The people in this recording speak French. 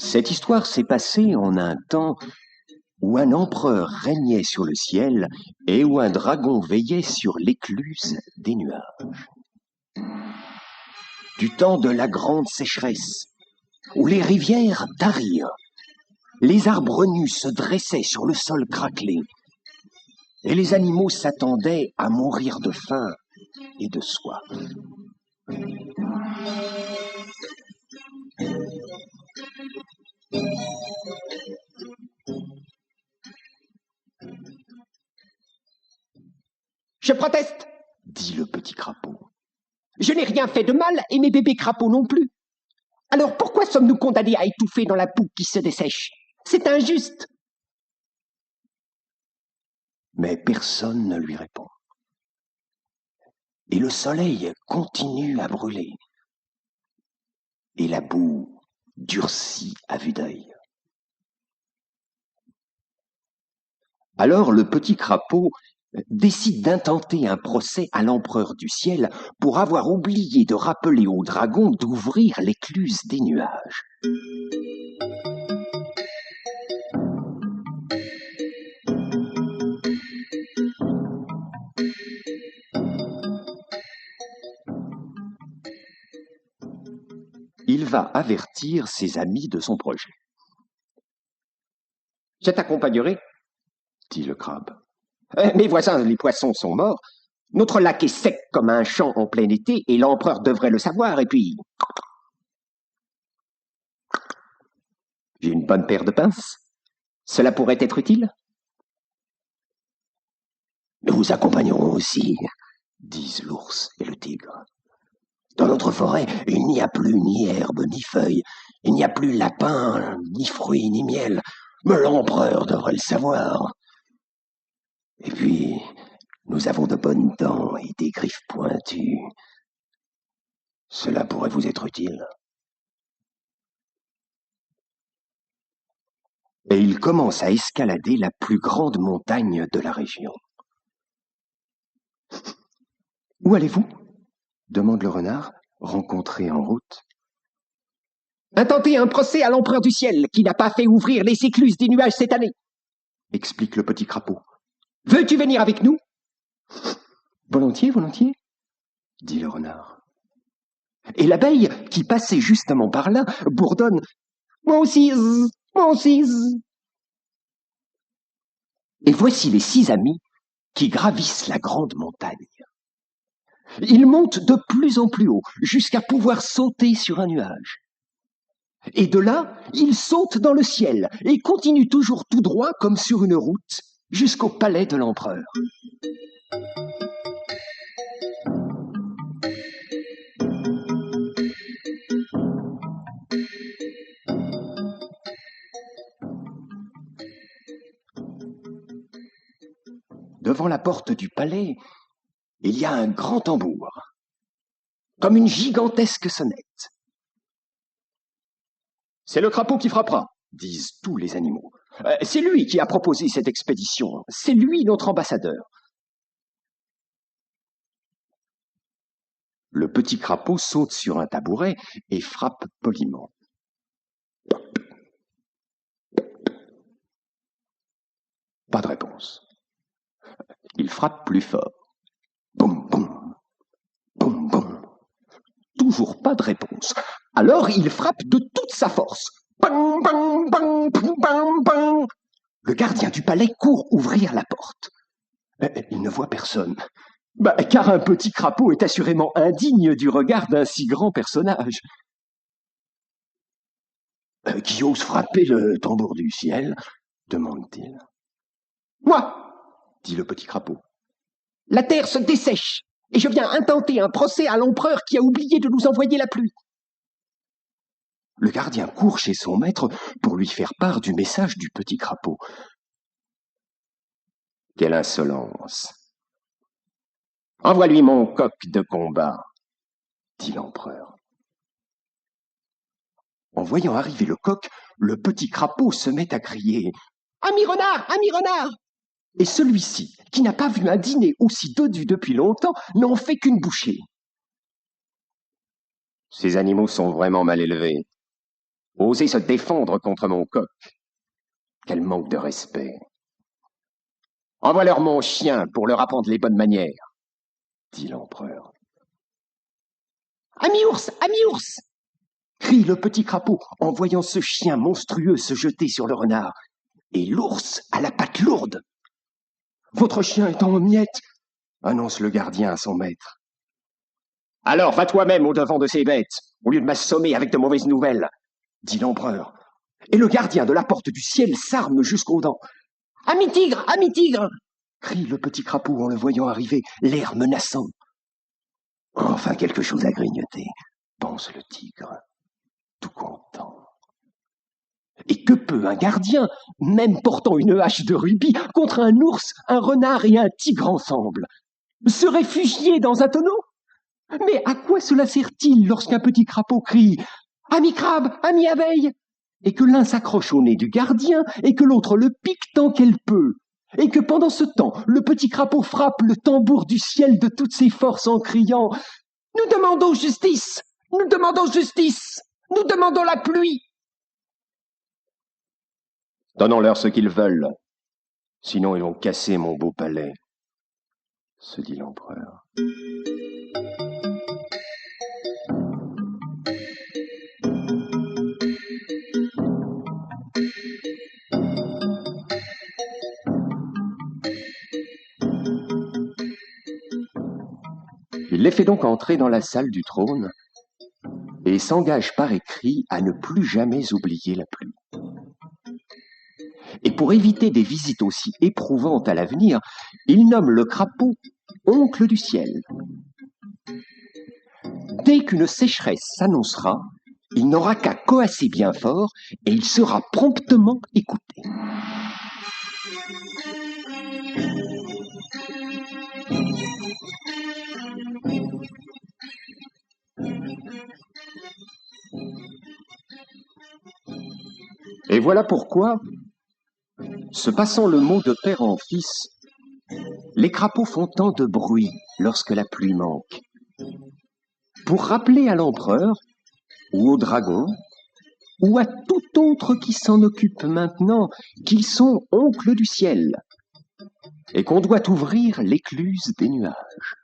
Cette histoire s'est passée en un temps où un empereur régnait sur le ciel et où un dragon veillait sur l'écluse des nuages. Du temps de la grande sécheresse, où les rivières tarirent, les arbres nus se dressaient sur le sol craquelé, et les animaux s'attendaient à mourir de faim et de soif. Je proteste, dit le petit crapaud. Je n'ai rien fait de mal et mes bébés crapauds non plus. Alors pourquoi sommes-nous condamnés à étouffer dans la boue qui se dessèche? C'est injuste. Mais personne ne lui répond. Et le soleil continue à brûler. Et la boue durcit à vue d'œil. Alors le petit crapaud décide d'intenter un procès à l'empereur du ciel pour avoir oublié de rappeler au dragon d'ouvrir l'écluse des nuages. Il va avertir ses amis de son projet. « Je t'accompagnerai, » dit le crabe. « Mes voisins, les poissons, sont morts. Notre lac est sec comme un champ en plein été et l'empereur devrait le savoir. Et puis... j'ai une bonne paire de pinces. Cela pourrait être utile. » « Nous vous accompagnerons aussi, » disent l'ours et le tigre. « Dans notre forêt, il n'y a plus ni herbe, ni feuilles. Il n'y a plus lapin, ni fruits, ni miel. Mais l'empereur devrait le savoir. Et puis, nous avons de bonnes dents et des griffes pointues. Cela pourrait vous être utile. » Et il commence à escalader la plus grande montagne de la région. « Où allez-vous » demande le renard, rencontré en route. « Intenter un procès à l'empereur du ciel qui n'a pas fait ouvrir les écluses des nuages cette année, » explique le petit crapaud. « Veux-tu venir avec nous ?»« Volontiers, volontiers, » dit le renard. Et l'abeille, qui passait justement par là, bourdonne. « Moi aussi, moi aussi. » Et voici les 6 amis qui gravissent la grande montagne. Ils montent de plus en plus haut, jusqu'à pouvoir sauter sur un nuage. Et de là, ils sautent dans le ciel et continuent toujours tout droit comme sur une route jusqu'au palais de l'empereur. Devant la porte du palais, il y a un grand tambour, comme une gigantesque sonnette. « C'est le crapaud qui frappera », disent tous les animaux. « C'est lui qui a proposé cette expédition, c'est lui notre ambassadeur. » Le petit crapaud saute sur un tabouret et frappe poliment. Pas de réponse. Il frappe plus fort. Boum, boum, boum, boum. Toujours pas de réponse. Alors il frappe de toute sa force. Bang, bang, bang, bang, bang. Le gardien du palais court ouvrir la porte. Il ne voit personne. Car un petit crapaud est assurément indigne du regard d'un si grand personnage. « Qui ose frapper le tambour du ciel ?» demande-t-il. « Moi !» dit le petit crapaud. « La terre se dessèche et je viens intenter un procès à l'empereur qui a oublié de nous envoyer la pluie. » Le gardien court chez son maître pour lui faire part du message du petit crapaud. « Quelle insolence ! Envoie-lui mon coq de combat, » dit l'empereur. En voyant arriver le coq, le petit crapaud se met à crier « Ami renard, ami renard !» Et celui-ci, qui n'a pas vu un dîner aussi dodu depuis longtemps, n'en fait qu'une bouchée. « Ces animaux sont vraiment mal élevés, » Oser se défendre contre mon coq. Quel manque de respect. Envoie-leur mon chien pour leur apprendre les bonnes manières, dit l'empereur. Ami ours, ami ours, Crie le petit crapaud en voyant ce chien monstrueux se jeter sur le renard. Et l'ours à la patte lourde. Votre chien est en miettes, annonce le gardien à son maître. Alors va toi-même au-devant de ces bêtes, au lieu de m'assommer avec de mauvaises nouvelles, dit l'empereur. Et le gardien de la porte du ciel s'arme jusqu'aux dents. ami tigre, Crie le petit crapaud en le voyant arriver, l'air menaçant. Enfin quelque chose à grignoter, pense le tigre, tout content. Et que peut un gardien, même portant une hache de rubis, contre un ours, un renard et un tigre ensemble? Se réfugier dans un tonneau? Mais à quoi cela sert-il lorsqu'un petit crapaud crie « Ami crabe, ami abeille !» et que l'un s'accroche au nez du gardien et que l'autre le pique tant qu'elle peut, et que pendant ce temps, le petit crapaud frappe le tambour du ciel de toutes ses forces en criant « Nous demandons justice! Nous demandons justice! Nous demandons la pluie !» Donnons-leur ce qu'ils veulent, sinon ils vont casser mon beau palais, se dit l'empereur. Il les fait donc entrer dans la salle du trône et s'engage par écrit à ne plus jamais oublier la pluie. Et pour éviter des visites aussi éprouvantes à l'avenir, il nomme le crapaud oncle du ciel. Dès qu'une sécheresse s'annoncera, il n'aura qu'à coasser bien fort et il sera promptement écouté. Et voilà pourquoi, se passant le mot de père en fils, les crapauds font tant de bruit lorsque la pluie manque. Pour rappeler à l'empereur, ou au dragon, ou à tout autre qui s'en occupe maintenant, qu'ils sont oncles du ciel, et qu'on doit ouvrir l'écluse des nuages.